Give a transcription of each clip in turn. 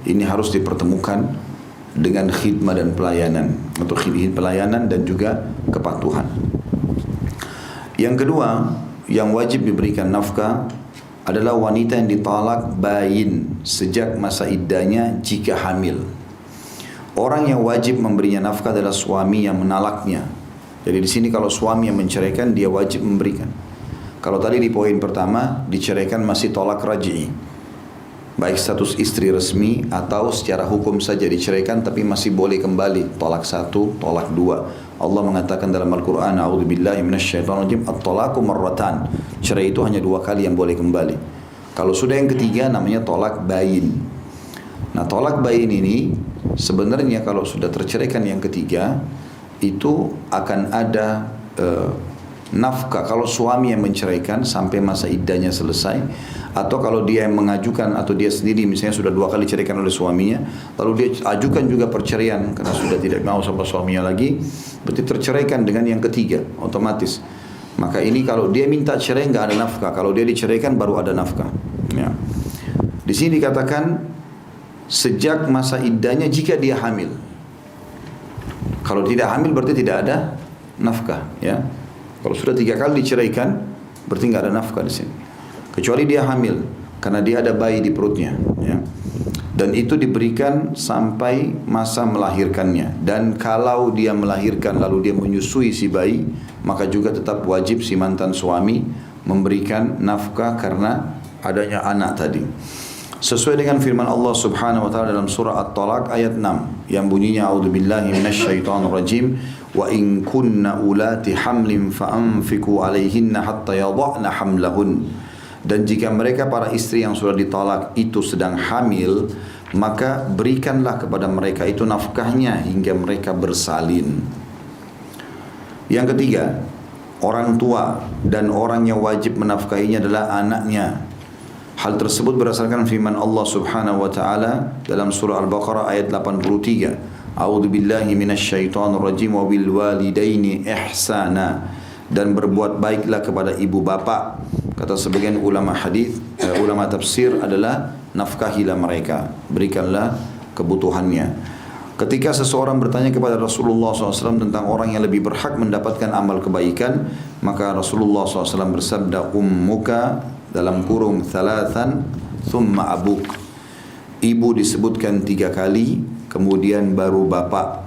Ini harus dipertemukan dengan khidmah dan pelayanan, atau pelayanan dan juga kepatuhan. Yang kedua, yang wajib diberikan nafkah adalah wanita yang ditalak bayin sejak masa iddahnya jika hamil. Orang yang wajib memberinya nafkah adalah suami yang menalaknya. Jadi di sini kalau suami yang menceraikan, dia wajib memberikan. Kalau tadi di poin pertama diceraikan masih tolak raj'i, baik status istri resmi atau secara hukum saja diceraikan tapi masih boleh kembali, tolak 1, tolak 2. Allah mengatakan dalam Al-Quran, a'udzubillahi minasyaitonirrajim, at-talaqu marratan. Cerai itu hanya 2 kali yang boleh kembali. Kalau sudah yang ketiga namanya tolak bayin. Nah, tolak bayin ini sebenarnya kalau sudah terceraikan yang ketiga itu akan ada nafkah kalau suami yang menceraikan sampai masa iddahnya selesai, atau kalau dia yang mengajukan atau dia sendiri misalnya sudah 2 kali ceraikan oleh suaminya lalu dia ajukan juga perceraian karena sudah tidak mau sama suaminya lagi, berarti terceraikan dengan yang ketiga otomatis. Maka ini kalau dia minta cerai nggak ada nafkah, kalau dia diceraikan baru ada nafkah ya. Di sini dikatakan sejak masa iddahnya jika dia hamil. Kalau tidak hamil berarti tidak ada nafkah ya. Kalau sudah 3 kali diceraikan berarti nggak ada nafkah di sini. Kecuali dia hamil karena dia ada bayi di perutnya ya. Dan itu diberikan sampai masa melahirkannya. Dan kalau dia melahirkan lalu dia menyusui si bayi, maka juga tetap wajib si mantan suami memberikan nafkah karena adanya anak tadi. Sesuai dengan firman Allah Subhanahu wa taala dalam surah At-Talaq ayat 6 yang bunyinya a'udzubillahi minasyaitonirrajim wa in kunna ulati hamlin fa'anfiqu 'alaihinna hatta yadh'na hamlahun. Dan jika mereka para istri yang sudah ditalak itu sedang hamil, maka berikanlah kepada mereka itu nafkahnya hingga mereka bersalin. Yang ketiga, orang tua dan orang yang wajib menafkahinya adalah anaknya. Hal tersebut berdasarkan firman Allah Subhanahu wa taala dalam surah Al-Baqarah ayat 83. A'udzubillahi minasyaitonirrajim wa bil walidaini ihsana. Dan berbuat baiklah kepada ibu bapa. Kata sebagian ulama hadis, ulama tafsir adalah nafkahilah mereka, berikanlah kebutuhannya. Ketika seseorang bertanya kepada Rasulullah SAW tentang orang yang lebih berhak mendapatkan amal kebaikan, maka Rasulullah SAW bersabda, ummuka dalam kurung thalathan thumma abuk. Ibu disebutkan 3 kali, kemudian baru bapak.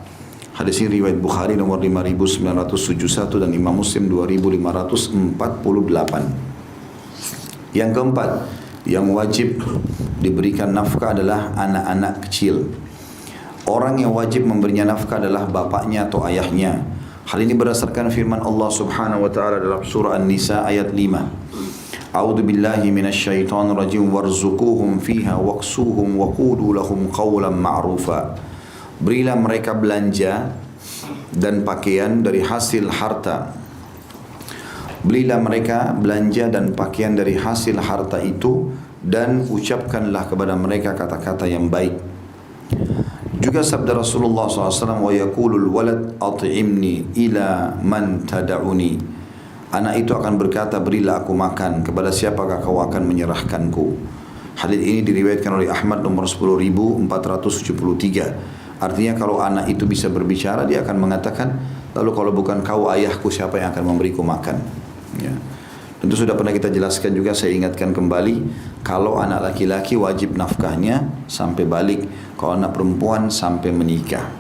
Hadis ini riwayat Bukhari nomor 5971 dan Imam Muslim 2548. Yang keempat, yang wajib diberikan nafkah adalah anak-anak kecil. Orang yang wajib memberinya nafkah adalah bapaknya atau ayahnya. Hal ini berdasarkan firman Allah Subhanahu wa taala dalam surah An-Nisa ayat 5. A'udzu billahi minasyaitonir rajim warzuquhum fiha waqsuhum wa qulu lahum qawlan ma'rufa. Berilah mereka belanja dan pakaian dari hasil harta. Berilah mereka belanja dan pakaian dari hasil harta itu dan ucapkanlah kepada mereka kata-kata yang baik. Juga sabda Rasulullah SAW, wa yaqulul walad at'imni ila man tada'uni. Anak itu akan berkata, berilah aku makan, kepada siapakah kau akan menyerahkanku. Hadis ini diriwayatkan oleh Ahmad nomor 10.473. Artinya kalau anak itu bisa berbicara, dia akan mengatakan, lalu kalau bukan kau ayahku, siapa yang akan memberiku makan ya. Tentu sudah pernah kita jelaskan juga, saya ingatkan kembali, kalau anak laki-laki wajib nafkahnya sampai balik, kalau anak perempuan sampai menikah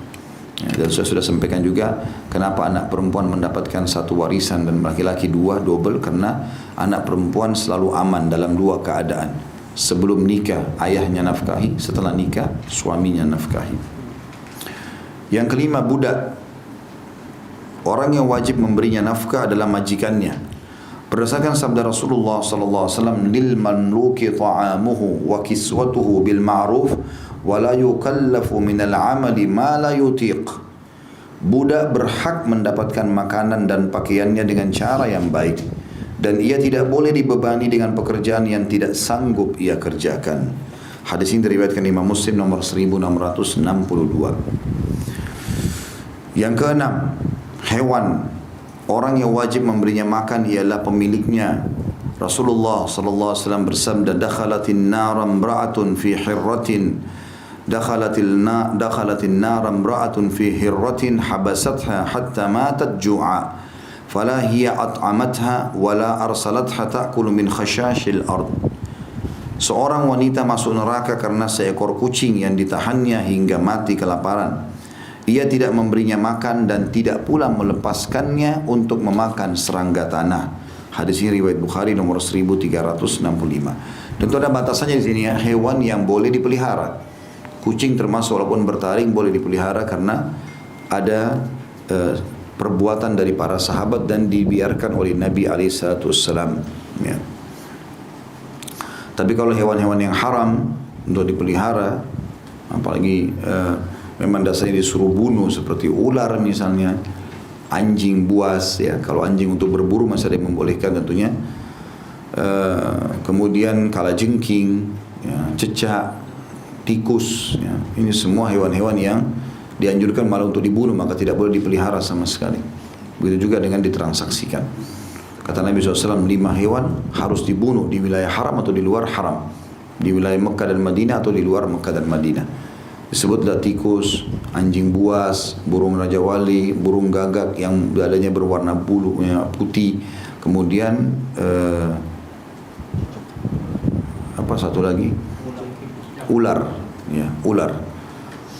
ya. Dan saya sudah sampaikan juga kenapa anak perempuan mendapatkan 1 warisan dan laki-laki 2 double, karena anak perempuan selalu aman dalam 2 keadaan. Sebelum nikah ayahnya nafkahi, setelah nikah suaminya nafkahi. Yang kelima, budak. Orang yang wajib memberinya nafkah adalah majikannya. Berdasarkan sabda Rasulullah sallallahu alaihi wasallam, lil mamluki ta'amuhu wa kiswatuhu bil ma'ruf wa la yukallafu min al-'amali ma la yutiq. Budak berhak mendapatkan makanan dan pakaiannya dengan cara yang baik, dan ia tidak boleh dibebani dengan pekerjaan yang tidak sanggup ia kerjakan. Hadis ini diriwayatkan Imam Muslim nomor 1662. Yang keenam, hewan. Orang yang wajib memberinya makan ialah pemiliknya. Rasulullah sallallahu alaihi wasallam bersabda, dakhalatin nar imra'atun fi hirratin dakhalatin nar imra'atun fi hirratin habasatha hatta matat ju'a fala hiya at'amatha wala arsalatha ta'kulu min khashashil ard. Seorang wanita masuk neraka karena seekor kucing yang ditahannya hingga mati kelaparan. Ia tidak memberinya makan dan tidak pula melepaskannya untuk memakan serangga tanah. Hadis ini riwayat Bukhari nomor 1365. Tentu ada batasannya di sini ya, hewan yang boleh dipelihara. Kucing termasuk walaupun bertaring boleh dipelihara karena ada perbuatan dari para sahabat dan dibiarkan oleh Nabi SAW. Ya. Tapi kalau hewan-hewan yang haram untuk dipelihara, apalagi memang dasarnya disuruh bunuh seperti ular misalnya, anjing buas ya. Kalau anjing untuk berburu masih ada yang membolehkan tentunya. Kemudian kalajengking, ya, cecak, tikus, ya. Ini semua hewan-hewan yang dianjurkan malah untuk dibunuh, maka tidak boleh dipelihara sama sekali. Begitu juga dengan ditransaksikan. Kata Nabi SAW, 5 hewan harus dibunuh di wilayah haram atau di luar haram, di wilayah Mekah dan Madinah atau di luar Mekah dan Madinah. Disebutlah tikus, anjing buas, burung raja wali, burung gagak yang dadanya berwarna bulunya putih. Kemudian apa satu lagi? Ular, ya, ular.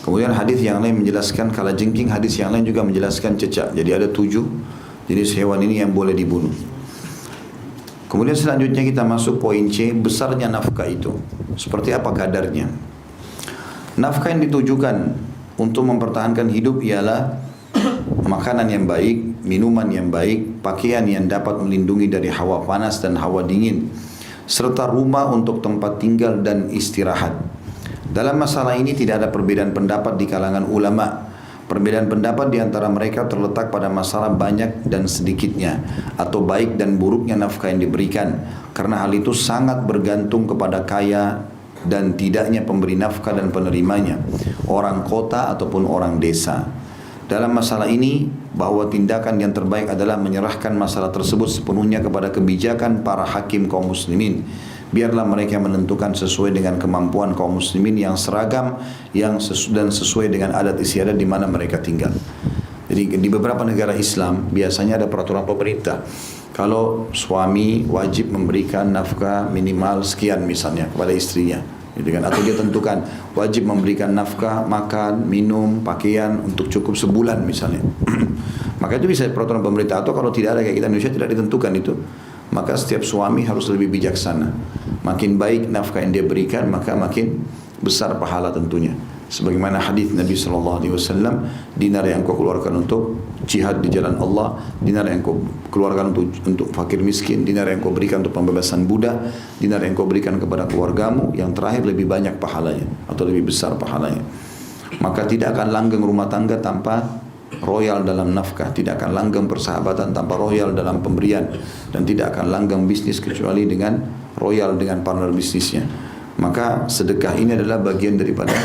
Kemudian hadis yang lain menjelaskan kalajengking, hadis yang lain juga menjelaskan cecak. Jadi ada 7 jenis hewan ini yang boleh dibunuh. Kemudian selanjutnya kita masuk poin C, besarnya nafkah itu. Seperti apa kadarnya? Nafkah yang ditujukan untuk mempertahankan hidup ialah makanan yang baik, minuman yang baik, pakaian yang dapat melindungi dari hawa panas dan hawa dingin, serta rumah untuk tempat tinggal dan istirahat. Dalam masalah ini tidak ada perbedaan pendapat di kalangan ulama. Perbedaan pendapat di antara mereka terletak pada masalah banyak dan sedikitnya atau baik dan buruknya nafkah yang diberikan, karena hal itu sangat bergantung kepada kaya dan tidaknya pemberi nafkah dan penerimanya, orang kota ataupun orang desa. Dalam masalah ini, bahwa tindakan yang terbaik adalah menyerahkan masalah tersebut sepenuhnya kepada kebijakan para hakim kaum muslimin. Biarlah mereka menentukan sesuai dengan kemampuan kaum muslimin yang seragam dan sesuai dengan adat istiadat di mana mereka tinggal. Jadi di beberapa negara Islam biasanya ada peraturan pemerintah. Kalau suami wajib memberikan nafkah minimal sekian misalnya kepada istrinya, gitu kan? Atau dia tentukan wajib memberikan nafkah, makan, minum, pakaian untuk cukup sebulan misalnya. Maka itu bisa peraturan pemerintah. Atau kalau tidak ada kayak kita Indonesia tidak ditentukan itu, maka setiap suami harus lebih bijaksana. Makin baik nafkah yang dia berikan, maka makin besar pahala tentunya. Sebagaimana hadis Nabi SAW, dinar yang kau keluarkan untuk jihad di jalan Allah, dinar yang kau keluarkan untuk fakir miskin, dinar yang kau berikan untuk pembebasan budak, dinar yang kau berikan kepada keluargamu, yang terakhir lebih banyak pahalanya atau lebih besar pahalanya. Maka tidak akan langgeng rumah tangga tanpa royal dalam nafkah, tidak akan langgeng persahabatan tanpa royal dalam pemberian, dan tidak akan langgeng bisnis kecuali dengan royal dengan partner bisnisnya. Maka sedekah ini adalah bagian daripada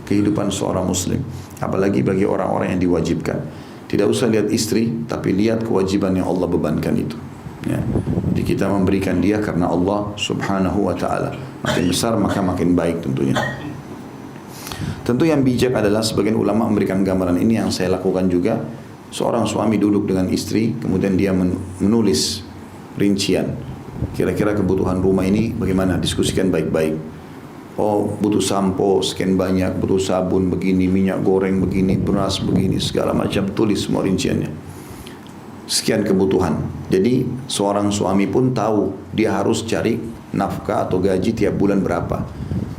kehidupan seorang muslim, apalagi bagi orang-orang yang diwajibkan. Tidak usah lihat istri, tapi lihat kewajiban yang Allah bebankan itu, ya. Jadi kita memberikan dia karena Allah subhanahu wa ta'ala. Makin besar maka makin baik tentunya. Tentu yang bijak adalah sebagian ulama memberikan gambaran ini yang saya lakukan juga. Seorang suami duduk dengan istri, kemudian dia menulis rincian. Kira-kira kebutuhan rumah ini bagaimana? Diskusikan baik-baik. Oh, butuh sampo sekian banyak, butuh sabun begini, minyak goreng begini, beras begini, segala macam, tulis semua rinciannya. Sekian kebutuhan. Jadi seorang suami pun tahu dia harus cari nafkah atau gaji tiap bulan berapa.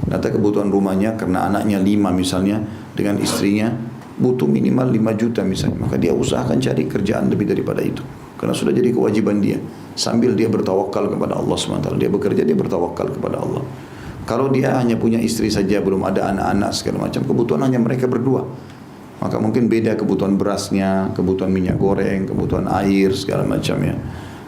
Data kebutuhan rumahnya karena anaknya 5 misalnya, dengan istrinya butuh minimal 5 juta misalnya, maka dia usahakan cari kerjaan lebih daripada itu, karena sudah jadi kewajiban dia. Sambil dia bertawakal kepada Allah SWT, dia bekerja, dia bertawakal kepada Allah. Kalau dia hanya punya istri saja, belum ada anak-anak segala macam, kebutuhan hanya mereka berdua, maka mungkin beda kebutuhan berasnya, kebutuhan minyak goreng, kebutuhan air segala macamnya.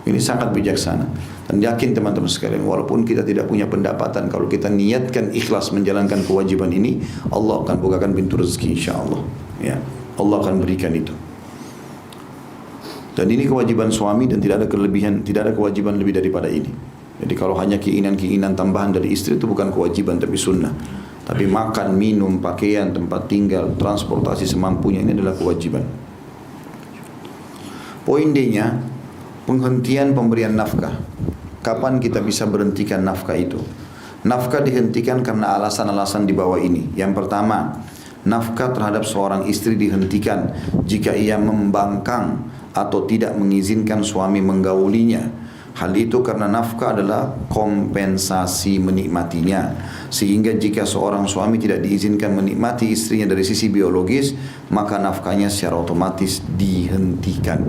Ini sangat bijaksana. Dan yakin teman-teman sekalian, walaupun kita tidak punya pendapatan, kalau kita niatkan ikhlas menjalankan kewajiban ini, Allah akan bukakan pintu rezeki insyaAllah, ya. Allah akan berikan itu. Dan ini kewajiban suami dan tidak ada kelebihan, tidak ada kewajiban lebih daripada ini. Jadi kalau hanya keinginan-keinginan tambahan dari istri itu bukan kewajiban tapi sunnah. Tapi makan, minum, pakaian, tempat tinggal, transportasi semampunya, ini adalah kewajiban. Poin D-nya, penghentian pemberian nafkah. Kapan kita bisa berhentikan nafkah itu? Nafkah dihentikan karena alasan-alasan di bawah ini. Yang pertama, nafkah terhadap seorang istri dihentikan jika ia membangkang atau tidak mengizinkan suami menggaulinya. Hal itu karena nafkah adalah kompensasi menikmatinya. Sehingga jika seorang suami tidak diizinkan menikmati istrinya dari sisi biologis, maka nafkahnya secara otomatis dihentikan.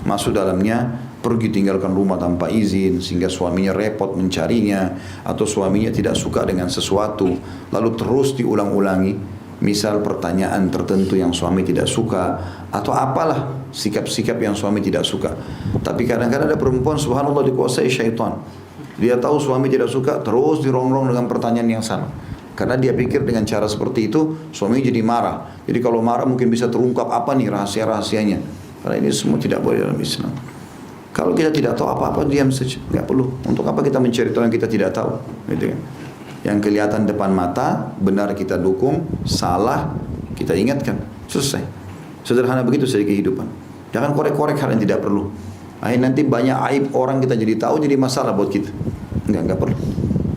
Masuk dalamnya, pergi tinggalkan rumah tanpa izin sehingga suaminya repot mencarinya, atau suaminya tidak suka dengan sesuatu lalu terus diulang-ulangi. Misal pertanyaan tertentu yang suami tidak suka, atau apalah sikap-sikap yang suami tidak suka. Tapi kadang-kadang ada perempuan subhanallah dikuasai syaitan. Dia tahu suami tidak suka, terus dirongrong dengan pertanyaan yang sama. Karena dia pikir dengan cara seperti itu suami jadi marah. Jadi kalau marah mungkin bisa terungkap apa nih rahasia-rahasianya. Karena ini semua tidak boleh dalam Islam. Kalau kita tidak tahu apa-apa, diam saja, nggak perlu. Untuk apa kita mencari tahu yang kita tidak tahu, gitu kan? Yang kelihatan depan mata, benar kita dukung, salah kita ingatkan, selesai. Sederhana begitu saja kehidupan. Jangan korek-korek hal yang tidak perlu. Akhirnya nanti banyak aib orang kita jadi tahu, jadi masalah buat kita. Enggak perlu.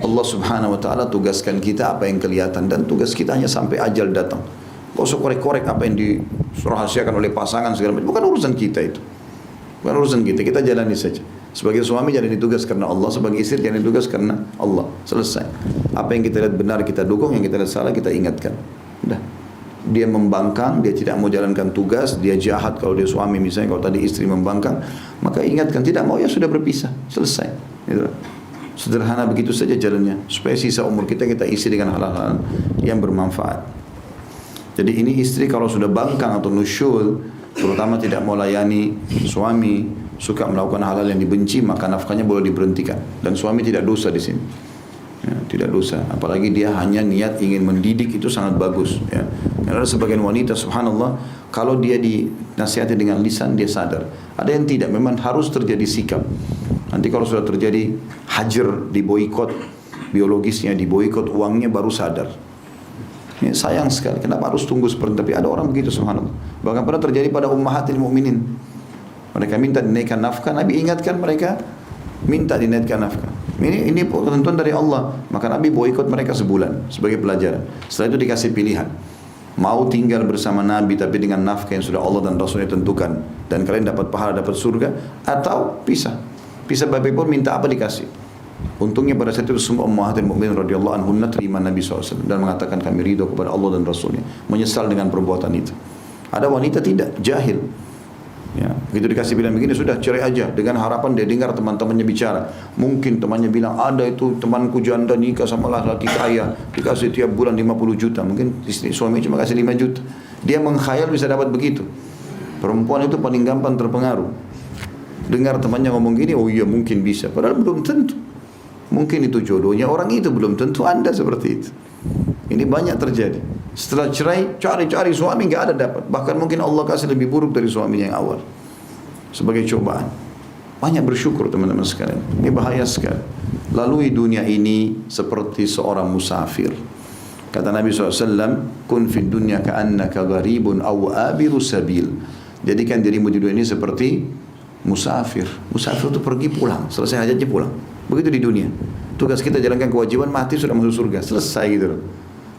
Allah subhanahu wa ta'ala tugaskan kita apa yang kelihatan, dan tugas kita hanya sampai ajal datang. Gak usah korek-korek apa yang dirahasiakan oleh pasangan segala macam. Bukan urusan kita itu. Bukan urusan kita, kita jalani saja. Sebagai suami jalani tugas karena Allah, sebagai istri jalani tugas karena Allah. Selesai. Apa yang kita lihat benar kita dukung, yang kita lihat salah kita ingatkan. Udah. Dia membangkang, dia tidak mau jalankan tugas, dia jahat kalau dia suami misalnya, kalau tadi istri membangkang, maka ingatkan, tidak mau ya sudah berpisah. Selesai. Gitu. Sederhana begitu saja jalannya, supaya sisa umur kita isi dengan hal-hal yang bermanfaat. Jadi ini istri kalau sudah bangkang atau nusyul, terutama tidak mau layani suami, suka melakukan hal-hal yang dibenci, maka nafkahnya boleh diberhentikan. Dan suami tidak dosa di sini. Ya, tidak dosa. Apalagi dia hanya niat ingin mendidik, itu sangat bagus. Ya. Karena ada sebagian wanita, subhanallah, kalau dia dinasihati dengan lisan dia sadar. Ada yang tidak, memang harus terjadi sikap. Nanti kalau sudah terjadi hajar, diboikot biologisnya, diboikot uangnya, baru sadar. Ini sayang sekali. Kenapa harus tunggu seperti itu? Tapi ada orang begitu, subhanallah. Bahkan pernah terjadi pada ummahatil mukminin. Mereka minta dinaikkan nafkah, Nabi ingatkan mereka minta dinaikkan nafkah. Ini ketentuan dari Allah. Maka Nabi boikot mereka sebulan sebagai pelajaran. Setelah itu dikasih pilihan. Mau tinggal bersama Nabi tapi dengan nafkah yang sudah Allah dan Rasulnya tentukan, dan kalian dapat pahala, dapat surga, atau pisah. Pisah baik pun minta apa dikasih. Untungnya pada saat itu semua ummahatil mukminin radhiyallahu anhunna terima Nabi SAW dan mengatakan kami ridho kepada Allah dan Rasulnya, menyesal dengan perbuatan itu. Ada wanita tidak, jahil. Ya, begitu dikasih pilihan begini, sudah cerai aja, dengan harapan dia dengar teman-temannya bicara. Mungkin temannya bilang, ada itu temanku janda nikah sama laki kaya, dikasih tiap bulan 50 juta. Mungkin istri suami cuma kasih 5 juta. Dia mengkhayal bisa dapat begitu. Perempuan itu paling gampang terpengaruh. Dengar temannya ngomong gini, oh iya mungkin bisa, padahal belum tentu. Mungkin itu jodohnya orang itu, belum tentu Anda seperti itu. Ini banyak terjadi. Setelah cerai, cari-cari suami nggak ada dapat. Bahkan mungkin Allah kasih lebih buruk dari suaminya yang awal. Sebagai cobaan. Banyak bersyukur teman-teman sekalian. Ini bahaya sekali. Lalui dunia ini seperti seorang musafir. Kata Nabi SAW, kun fid dunya ka'annaka gharibun aw abiru sabil. Jadikan dirimu di dunia ini seperti musafir. Musafir itu pergi pulang, selesai hajatnya pulang. Begitu di dunia. Tugas kita jalankan kewajiban, mati sudah masuk surga. Selesai gitu loh.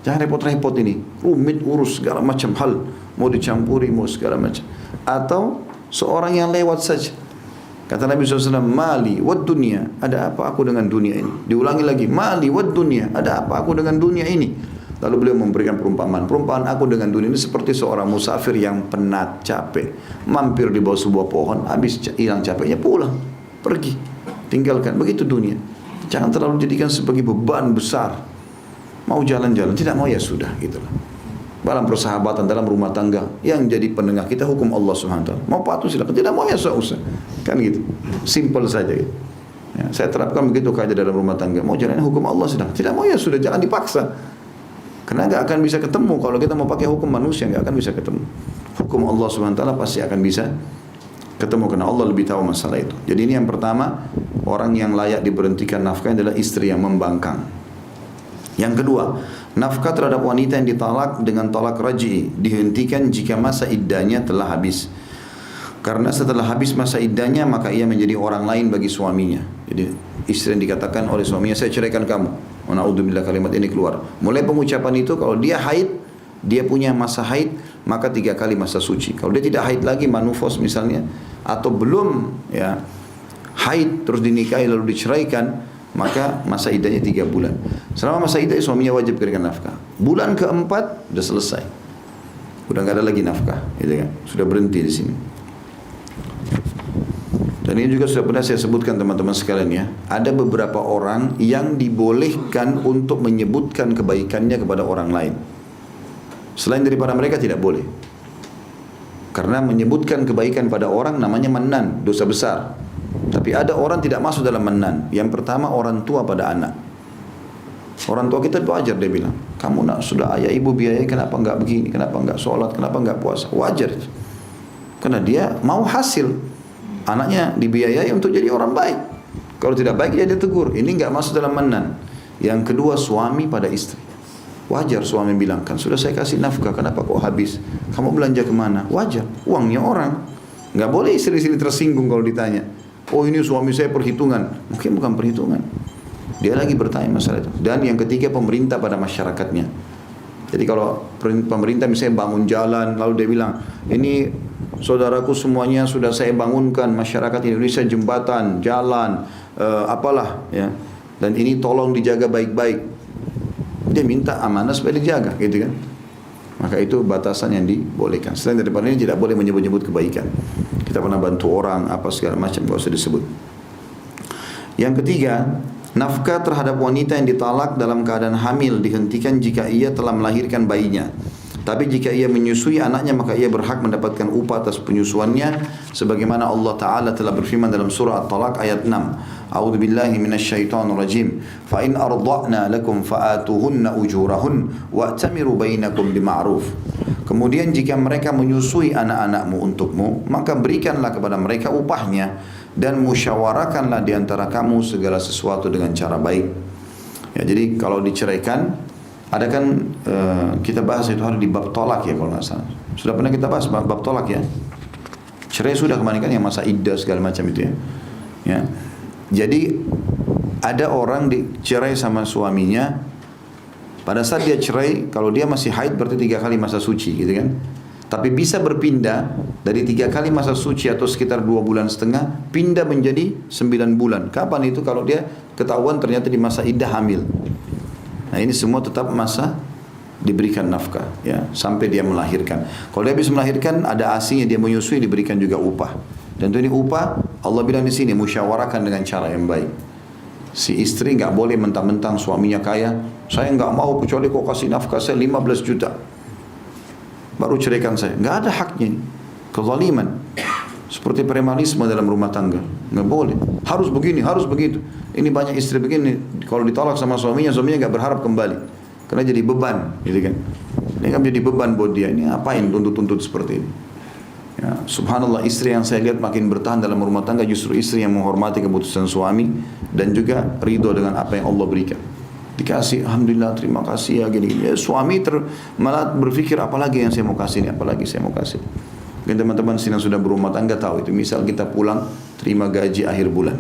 Jangan repot-repot ini. Rumit, urus segala macam hal. Mau dicampuri, mau segala macam. Atau seorang yang lewat saja. Kata Nabi SAW, mali wad dunia. Ada apa aku dengan dunia ini? Diulangi lagi, mali wad dunia. Ada apa aku dengan dunia ini? Lalu beliau memberikan perumpamaan. Perumpamaan aku dengan dunia ini seperti seorang musafir yang penat, capek. Mampir di bawah sebuah pohon, habis hilang capeknya, pulang. Pergi. Tinggalkan. Begitu dunia. Jangan terlalu jadikan sebagai beban besar. Mau jalan-jalan, tidak mau ya sudah, gitulah. Dalam persahabatan, dalam rumah tangga, yang jadi penengah kita hukum Allah Subhanahu wa taala. Mau patuh silakan, tidak mau ya usah. Kan gitu. Simple saja gitu. Ya, saya terapkan begitu saja dalam rumah tangga. Mau jalan hukum Allah silakan. Tidak mau ya sudah, jangan dipaksa. Karena enggak akan bisa ketemu kalau kita mau pakai hukum manusia, enggak akan bisa ketemu. Hukum Allah Subhanahu wa taala pasti akan bisa ketemu karena Allah lebih tahu masalah itu. Jadi ini yang pertama, orang yang layak diberhentikan nafkah adalah istri yang membangkang. Yang kedua, Nafkah terhadap wanita yang ditalak dengan talak raj'i dihentikan jika masa iddahnya telah habis. Karena setelah habis masa iddahnya maka ia menjadi orang lain bagi suaminya. Jadi istri yang dikatakan oleh suaminya, saya ceraikan kamu. Naudzubillah, kalimat ini keluar. Mulai pengucapan itu kalau dia haid, dia punya masa haid, maka 3 kali masa suci. Kalau dia tidak haid lagi, manufos misalnya, atau belum ya haid terus dinikahi lalu diceraikan, maka masa iddahnya 3 bulan. Selama masa iddah suaminya wajib berikan nafkah. Bulan keempat sudah selesai, udah nggak ada lagi nafkah, gitu kan? Sudah berhenti di sini. Dan ini juga sudah pernah saya sebutkan teman-teman sekalian ya. Ada beberapa orang yang dibolehkan untuk menyebutkan kebaikannya kepada orang lain. Selain daripada mereka tidak boleh. Karena menyebutkan kebaikan pada orang namanya mannan, dosa besar. Tapi ada orang tidak masuk dalam mannan. Yang pertama orang tua pada anak. Orang tua kita wajar dia bilang, kamu nak sudah ayah ibu biayai, kenapa enggak begini, kenapa enggak sholat, kenapa enggak puasa. Wajar. Karena dia mau hasil. Anaknya dibiayai untuk jadi orang baik. Kalau tidak baik dia ditegur. Ini enggak masuk dalam mannan. Yang kedua suami pada istri. Wajar suami bilang, kan sudah saya kasih nafkah, kenapa kok habis? Kamu belanja kemana? Wajar, uangnya orang. Enggak boleh istri-istri tersinggung kalau ditanya. Oh ini suami saya perhitungan. Mungkin bukan perhitungan. Dia lagi bertanya masalah itu. Dan yang ketiga pemerintah pada masyarakatnya. Jadi kalau pemerintah misalnya bangun jalan, lalu dia bilang, ini saudaraku semuanya sudah saya bangunkan, masyarakat Indonesia jembatan, jalan, apalah ya. Dan ini tolong dijaga baik-baik. Dia minta amanah supaya dijaga, gitu kan. Maka itu batasan yang dibolehkan. Selain daripada ini tidak boleh menyebut-nyebut kebaikan. Kita pernah bantu orang, apa segala macam, gak usah disebut. Yang ketiga, nafkah terhadap wanita yang ditalak dalam keadaan hamil dihentikan jika ia telah melahirkan bayinya. Tapi jika ia menyusui anaknya maka ia berhak mendapatkan upah atas penyusuannya sebagaimana Allah Ta'ala telah berfirman dalam surah At-Talaq ayat 6. A'udzu billahi minasyaitonir rajim. Fa in arda'na lakum fa'atuhunna ujurahun wa'tamiru bainakum bima'ruf. Kemudian jika mereka menyusui anak-anakmu untukmu, maka berikanlah kepada mereka upahnya dan musyawarakanlah di antara kamu segala sesuatu dengan cara baik. Ya, jadi kalau diceraikan, ada kan kita bahas itu hari di bab tolak ya kalau nggak salah. Sudah pernah kita bahas bab tolak ya. Cerai sudah kemarin kan yang masa iddah segala macam itu ya. Ya. Jadi ada orang dicerai sama suaminya. Pada saat dia cerai, kalau dia masih haid berarti 3 kali masa suci gitu kan. Tapi bisa berpindah dari 3 kali masa suci atau sekitar 2,5 bulan, pindah menjadi 9 bulan. Kapan itu? Kalau dia ketahuan ternyata di masa iddah hamil. Nah ini semua tetap masa diberikan nafkah ya sampai dia melahirkan. Kalau dia habis melahirkan ada asinya dia menyusui diberikan juga upah. Dan itu ini upah Allah bilang di sini musyawarahkan dengan cara yang baik. Si istri nggak boleh mentang-mentang suaminya kaya, saya nggak mau kecuali kau kasih nafkah saya 15 juta. Baru ceraikan saya. Nggak ada haknya. Kezaliman. Seperti premanisme dalam rumah tangga. Nggak boleh. Harus begini, harus begitu. Ini banyak istri begini. Kalau ditolak sama suaminya nggak berharap kembali. Karena jadi beban, gitu kan. Ini kan jadi beban buat dia. Ini ngapain tuntut-tuntut seperti ini? Ya, subhanallah istri yang saya lihat makin bertahan dalam rumah tangga justru istri yang menghormati keputusan suami dan juga ridho dengan apa yang Allah berikan. Dikasih, alhamdulillah, terima kasih ya gini-gini. Ya, suami malah berpikir apalagi yang saya mau kasih ini, apalagi saya mau kasih. Mungkin teman-teman sini yang sudah berumah tangga tahu itu. Misal kita pulang terima gaji akhir bulan,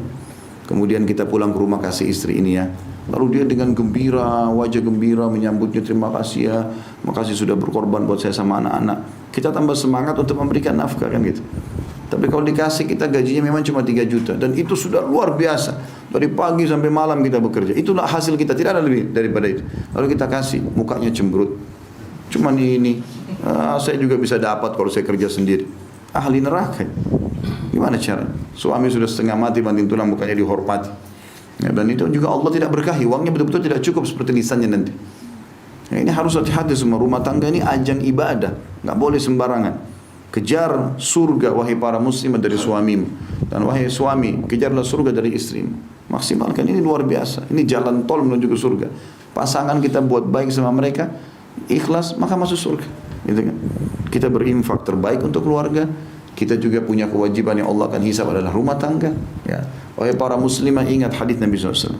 kemudian kita pulang ke rumah kasih istri ini ya, lalu dia dengan gembira, wajah gembira menyambutnya, terima kasih ya, makasih sudah berkorban buat saya sama anak-anak. Kita tambah semangat untuk memberikan nafkah kan gitu. Tapi kalau dikasih kita gajinya memang cuma 3 juta dan itu sudah luar biasa. Dari pagi sampai malam kita bekerja. Itulah hasil kita, tidak ada lebih daripada itu. Lalu kita kasih, mukanya cemberut. Cuman ini, saya juga bisa dapat kalau saya kerja sendiri. Ahli neraka. Gimana cara? Suami sudah setengah mati banting tulang, mukanya dihormati. Ya, dan itu juga Allah tidak berkahi. Uangnya betul-betul tidak cukup seperti lisannya nanti. Ya, ini harus hati-hati semua. Rumah tangga ini ajang ibadah. Nggak boleh sembarangan. Kejar surga wahai para muslimat dari suamimu. Dan wahai suami, kejarlah surga dari istrimu. Maksimalkan, ini luar biasa. Ini jalan tol menuju ke surga. Pasangan kita buat baik sama mereka, ikhlas, maka masuk surga. Gitu kan? Kita berinfak terbaik untuk keluarga. Kita juga punya kewajiban yang Allah akan hisab adalah rumah tangga. Ya. Wahai para muslimah, ingat hadis Nabi SAW.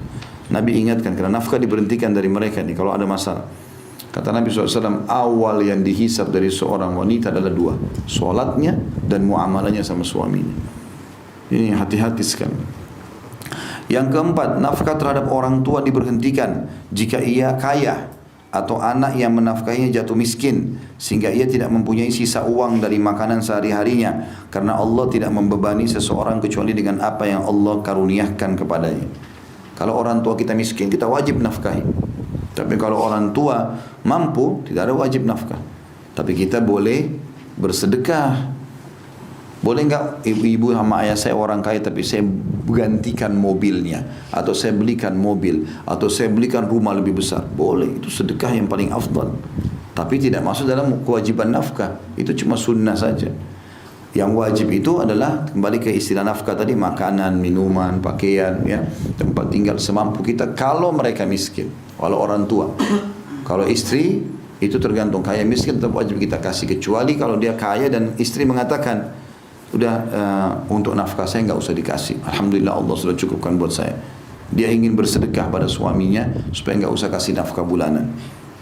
Nabi ingatkan, karena nafkah diberhentikan dari mereka nih kalau ada masalah. Kata Nabi SAW, awal yang dihisab dari seorang wanita adalah dua, solatnya dan muamalahnya sama suaminya. Ini hati-hati sekali. Yang keempat, nafkah terhadap orang tua diberhentikan jika ia kaya atau anak yang menafkahinya jatuh miskin sehingga ia tidak mempunyai sisa uang dari makanan sehari-harinya, karena Allah tidak membebani seseorang kecuali dengan apa yang Allah karuniakan kepadanya. Kalau orang tua kita miskin, kita wajib nafkahi. Tapi kalau orang tua mampu, tidak ada wajib nafkah. Tapi kita boleh bersedekah. Boleh enggak ibu-ibu sama ayah saya orang kaya tapi saya gantikan mobilnya, atau saya belikan mobil, atau saya belikan rumah lebih besar? Boleh, itu sedekah yang paling afdal. Tapi tidak masuk dalam kewajiban nafkah. Itu cuma sunnah saja. Yang wajib itu adalah kembali ke istilah nafkah tadi, makanan, minuman, pakaian, ya, tempat tinggal semampu kita kalau mereka miskin. Kalau orang tua, kalau istri itu tergantung, kaya miskin tetap wajib kita kasih, kecuali kalau dia kaya dan istri mengatakan sudah untuk nafkah saya nggak usah dikasih, alhamdulillah Allah sudah cukupkan buat saya. Dia ingin bersedekah pada suaminya supaya nggak usah kasih nafkah bulanan.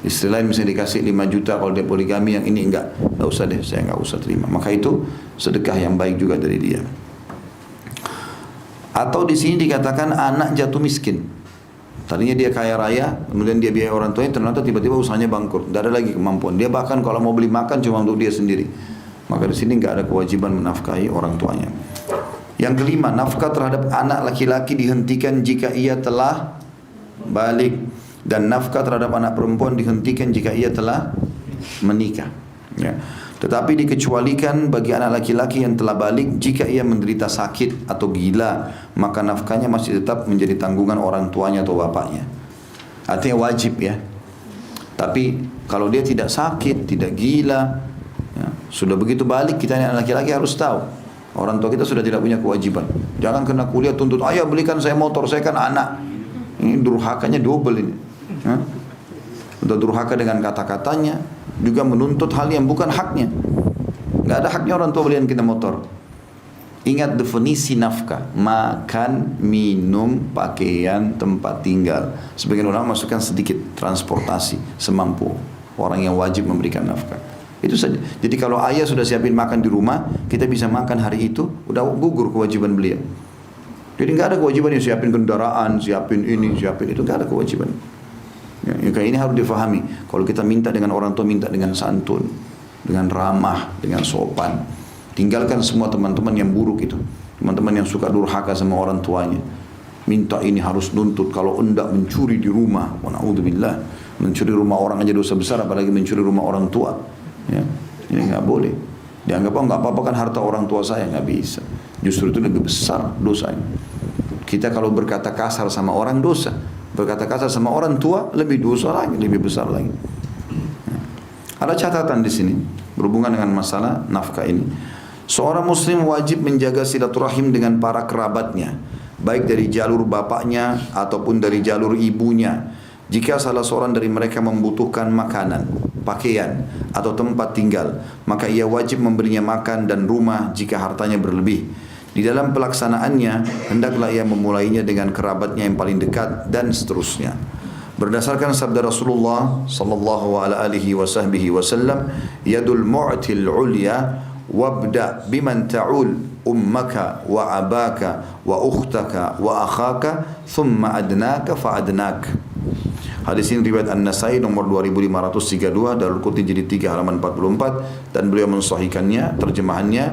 Istri lain misalnya dikasih 5 juta, kalau dia poligami, yang ini enggak usah deh, saya enggak usah terima. Maka itu sedekah yang baik juga dari dia. Atau di sini dikatakan anak jatuh miskin. Tadinya dia kaya raya, kemudian dia biaya orang tuanya, ternyata tiba-tiba usahanya bangkrut, tidak ada lagi kemampuan. Dia bahkan kalau mau beli makan cuma untuk dia sendiri. Maka di sini enggak ada kewajiban menafkahi orang tuanya. Yang kelima, nafkah terhadap anak laki-laki dihentikan jika ia telah balik, dan nafkah terhadap anak perempuan dihentikan jika ia telah menikah. Ya. Tetapi dikecualikan bagi anak laki-laki yang telah balik jika ia menderita sakit atau gila, maka nafkahnya masih tetap menjadi tanggungan orang tuanya atau bapaknya. Artinya wajib ya. Tapi kalau dia tidak sakit, tidak gila, ya, sudah begitu balik, kita anak laki-laki harus tahu orang tua kita sudah tidak punya kewajiban. Jangan kena kuliah tuntut, ayah belikan saya motor, saya kan anak. Ini durhakanya double ini. Sudah durhaka dengan kata-katanya, juga menuntut hal yang bukan haknya. Nggak ada haknya orang tua belikan kita motor. Ingat definisi nafkah: makan, minum, pakaian, tempat tinggal. Sebagian ulama masukkan sedikit transportasi, semampu orang yang wajib memberikan nafkah. Itu saja. Jadi kalau ayah sudah siapin makan di rumah, kita bisa makan hari itu, udah gugur kewajiban beliau. Jadi nggak ada kewajiban yang siapin kendaraan, siapin ini, siapin itu, nggak ada kewajiban. Ya, kayak ini harus difahami. Kalau kita minta dengan orang tua, minta dengan santun, dengan ramah, dengan sopan. Tinggalkan semua teman-teman yang buruk itu, teman-teman yang suka durhaka sama orang tuanya. Minta ini harus nuntut, kalau enggak mencuri di rumah. Wa na'udzubillah, mencuri rumah orang aja dosa besar, apalagi mencuri rumah orang tua. Ya, ini nggak boleh. Dianggap nggak apa-apa kan harta orang tua saya, nggak bisa. Justru itu lebih besar dosanya. Kita kalau berkata kasar sama orang dosa, berkata kasar sama orang tua lebih dosa lagi, lebih besar lagi. Ada catatan di sini berhubungan dengan masalah nafkah ini. Seorang muslim wajib menjaga silaturahim dengan para kerabatnya, baik dari jalur bapaknya ataupun dari jalur ibunya. Jika salah seorang dari mereka membutuhkan makanan, pakaian, atau tempat tinggal, maka ia wajib memberinya makan dan rumah jika hartanya berlebih. Di dalam pelaksanaannya, hendaklah ia memulainya dengan kerabatnya yang paling dekat dan seterusnya. Berdasarkan sabda Rasulullah sallallahu alaihi wasallam, yadul mu'til ulya wabda biman ta'ul ummaka wa abaka wa ukhtaka wa akhaka thumma adnaka fa adnak. Hadis ini riwayat An-Nasai nomor 2532, Darul Qutni jilid 3 halaman 44, dan beliau mensahihkannya. Terjemahannya,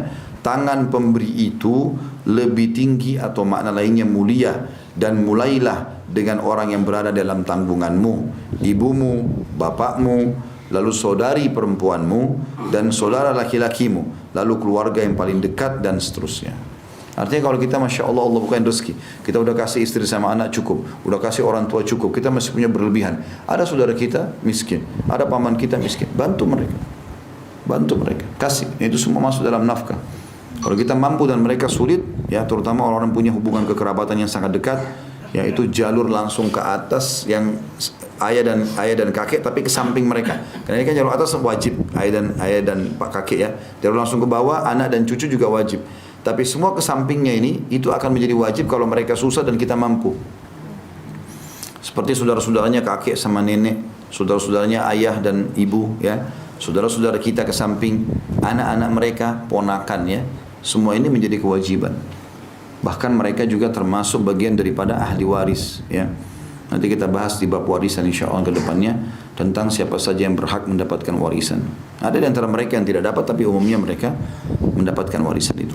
tangan pemberi itu lebih tinggi atau makna lainnya mulia, dan mulailah dengan orang yang berada dalam tanggunganmu, ibumu, bapakmu, lalu saudari perempuanmu, dan saudara laki-lakimu, lalu keluarga yang paling dekat, dan seterusnya. Artinya kalau kita Masya Allah, Allah bukain rezeki, kita udah kasih istri sama anak cukup, udah kasih orang tua cukup, kita masih punya berlebihan, ada saudara kita miskin, ada paman kita miskin, bantu mereka, kasih. Itu semua masuk dalam nafkah. Kalau kita mampu dan mereka sulit, ya terutama orang-orang punya hubungan kekerabatan yang sangat dekat, yaitu jalur langsung ke atas yang ayah dan kakek, tapi ke samping mereka. Karena ini kan jalur atas wajib, ayah dan pak kakek ya. Jalur langsung ke bawah, anak dan cucu juga wajib. Tapi semua ke sampingnya ini, itu akan menjadi wajib kalau mereka susah dan kita mampu. Seperti saudara-saudaranya kakek sama nenek, saudara-saudaranya ayah dan ibu, ya, saudara-saudara kita ke samping, anak-anak mereka, ponakan, ya, semua ini menjadi kewajiban. Bahkan mereka juga termasuk bagian daripada ahli waris, ya. Nanti kita bahas di bab warisan insyaallah ke depannya tentang siapa saja yang berhak mendapatkan warisan. Ada di antara mereka yang tidak dapat, tapi umumnya mereka mendapatkan warisan itu.